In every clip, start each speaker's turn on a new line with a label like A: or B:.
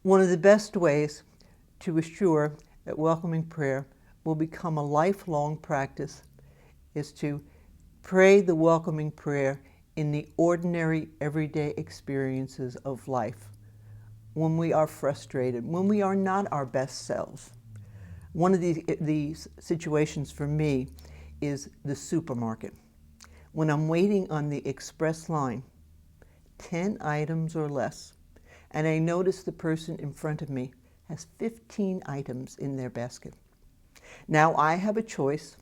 A: One of the best ways to assure that welcoming prayer will become a lifelong practice is to pray the welcoming prayer in the ordinary, everyday experiences of life. When we are frustrated, when we are not our best selves. One of these situations for me is the supermarket. When I'm waiting on the express line, 10 items or less, and I notice the person in front of me has 15 items in their basket. Now I have a choice.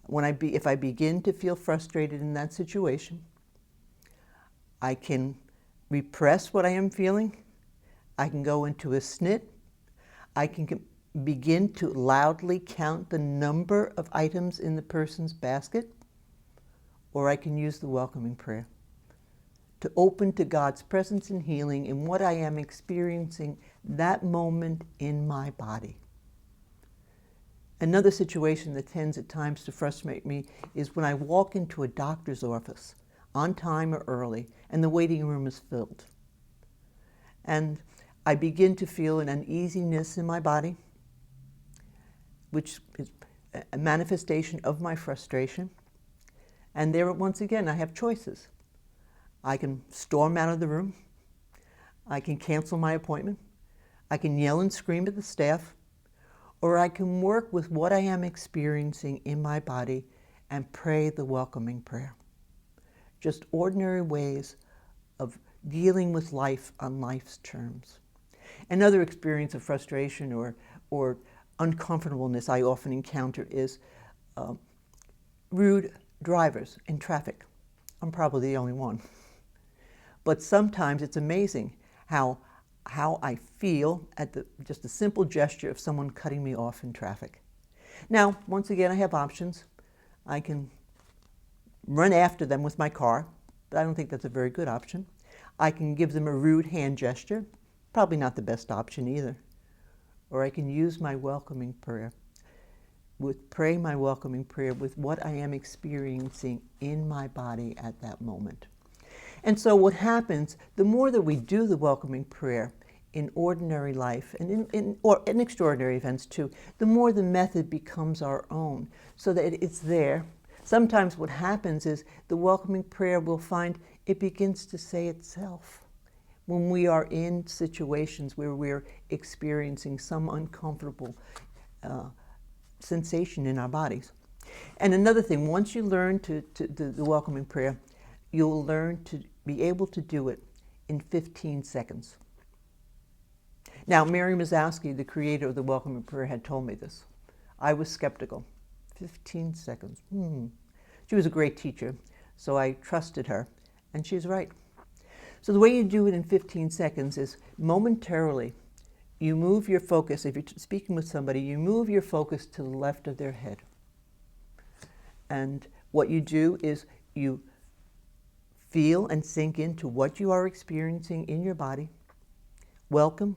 A: If I begin to feel frustrated in that situation, I can repress what I am feeling. I can go into a snit. I can begin to loudly count the number of items in the person's basket, or I can use the welcoming prayer to open to God's presence and healing in what I am experiencing that moment in my body. Another situation that tends at times to frustrate me is when I walk into a doctor's office on time or early and the waiting room is filled. And I begin to feel an uneasiness in my body, which is a manifestation of my frustration. And there, once again, I have choices. I can storm out of the room. I can cancel my appointment. I can yell and scream at the staff. Or I can work with what I am experiencing in my body and pray the welcoming prayer. Just ordinary ways of dealing with life on life's terms. Another experience of frustration or uncomfortableness I often encounter is rude drivers in traffic. I'm probably the only one. But sometimes it's amazing how I feel at just a simple gesture of someone cutting me off in traffic. Now, once again, I have options. I can run after them with my car, but I don't think that's a very good option. I can give them a rude hand gesture, probably not the best option either. Or I can use my welcoming prayer, pray my welcoming prayer with what I am experiencing in my body at that moment. And so what happens, the more that we do the welcoming prayer in ordinary life and in extraordinary events too, the more the method becomes our own, so that it's there. Sometimes what happens is the welcoming prayer will find it begins to say itself when we are in situations where we're experiencing some uncomfortable sensation in our bodies. And another thing, once you learn to do the welcoming prayer, you'll learn to be able to do it in 15 seconds. Now, Mary Mazowski, the creator of the welcoming prayer, had told me this. I was skeptical. 15 seconds. She was a great teacher, so I trusted her, and she's right. So the way you do it in 15 seconds is momentarily, you move your focus. If you're speaking with somebody, you move your focus to the left of their head. And what you do is you feel and sink into what you are experiencing in your body. Welcome,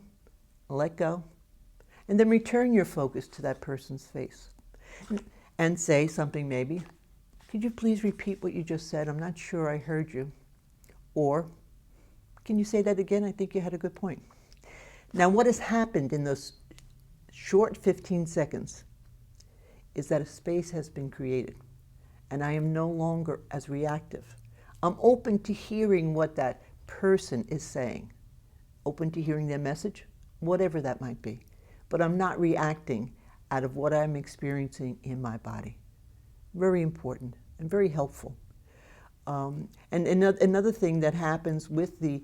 A: let go, and then return your focus to that person's face. And say something maybe, could you please repeat what you just said? I'm not sure I heard you. Or, can you say that again? I think you had a good point. Now, what has happened in those short 15 seconds is that a space has been created, and I am no longer as reactive. I'm open to hearing what that person is saying, open to hearing their message, whatever that might be. But I'm not reacting out of what I'm experiencing in my body. Very important and very helpful. And another thing that happens with the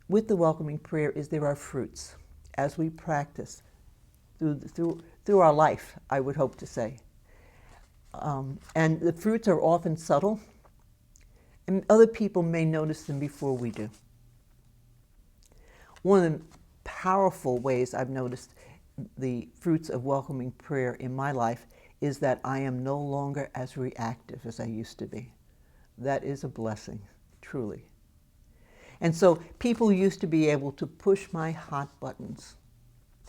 A: welcoming prayer is there are fruits as we practice through our life, I would hope to say. And the fruits are often subtle, and other people may notice them before we do. One of the powerful ways I've noticed the fruits of welcoming prayer in my life is that I am no longer as reactive as I used to be. That is a blessing, truly. And so people used to be able to push my hot buttons.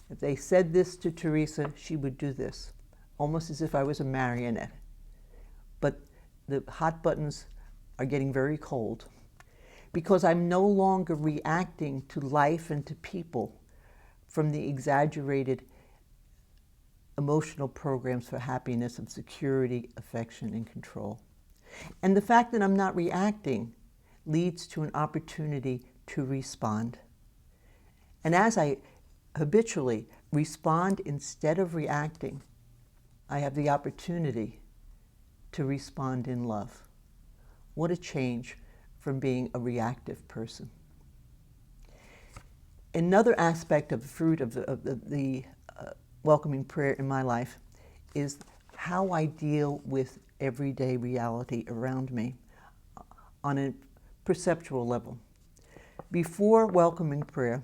A: If they said this to Teresa, she would do this, almost as if I was a marionette. But the hot buttons are getting very cold because I'm no longer reacting to life and to people from the exaggerated emotional programs for happiness of security, affection, and control. And the fact that I'm not reacting leads to an opportunity to respond. And as I habitually respond instead of reacting, I have the opportunity to respond in love. What a change from being a reactive person. Another aspect of the fruit of the welcoming prayer in my life is how I deal with everyday reality around me on a perceptual level. Before welcoming prayer,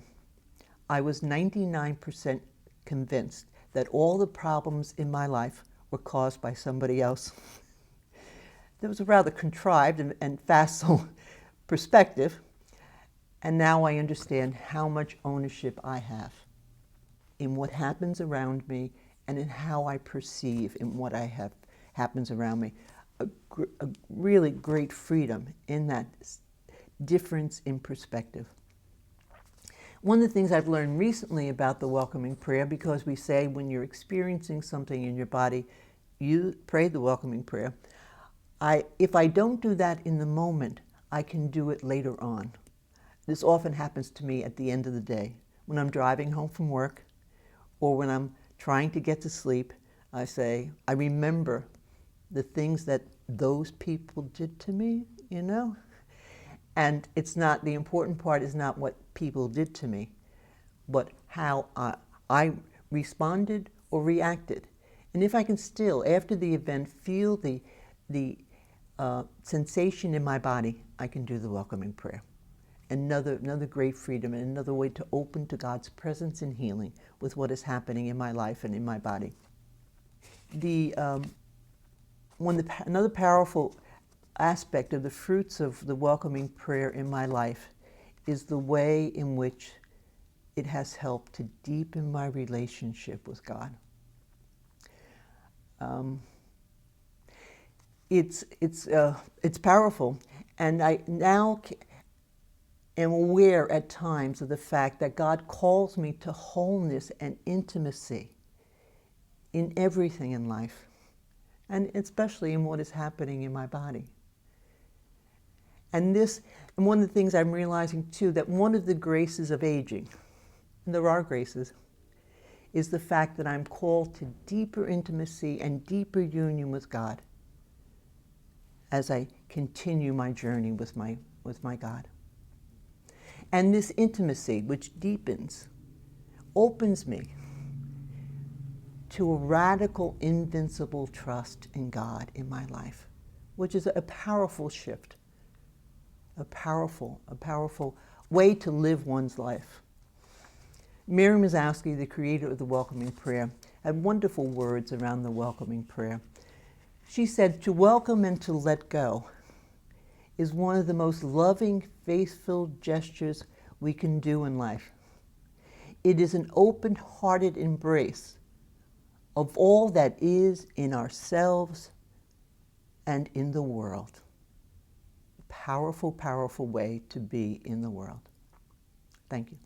A: I was 99% convinced that all the problems in my life were caused by somebody else. That was a rather contrived and facile perspective, and now I understand how much ownership I have in what happens around me and in how I perceive in what happens around me. A really great freedom in that difference in perspective. One of the things I've learned recently about the welcoming prayer, because we say when you're experiencing something in your body, you pray the welcoming prayer. If I don't do that in the moment, I can do it later on. This often happens to me at the end of the day. When I'm driving home from work or when I'm trying to get to sleep, I remember the things that those people did to me, you know? And the important part is not what people did to me, but how I responded or reacted. And if I can still, after the event, feel the sensation in my body, I can do the welcoming prayer. Another great freedom and another way to open to God's presence and healing with what is happening in my life and in my body. Another powerful aspect of the fruits of the welcoming prayer in my life is the way in which it has helped to deepen my relationship with God. It's powerful, and I now am aware at times of the fact that God calls me to wholeness and intimacy in everything in life, and especially in what is happening in my body. And one of the things I'm realizing too, that one of the graces of aging, and there are graces, is the fact that I'm called to deeper intimacy and deeper union with God as I continue my journey with my God. And this intimacy, which deepens, opens me to a radical, invincible trust in God in my life, which is a powerful shift, a powerful way to live one's life. Miriam Mazowski, the creator of the welcoming prayer, had wonderful words around the welcoming prayer. She said, "To welcome and to let go is one of the most loving, faith-filled gestures we can do in life. It is an open-hearted embrace of all that is in ourselves and in the world." Powerful, powerful way to be in the world. Thank you.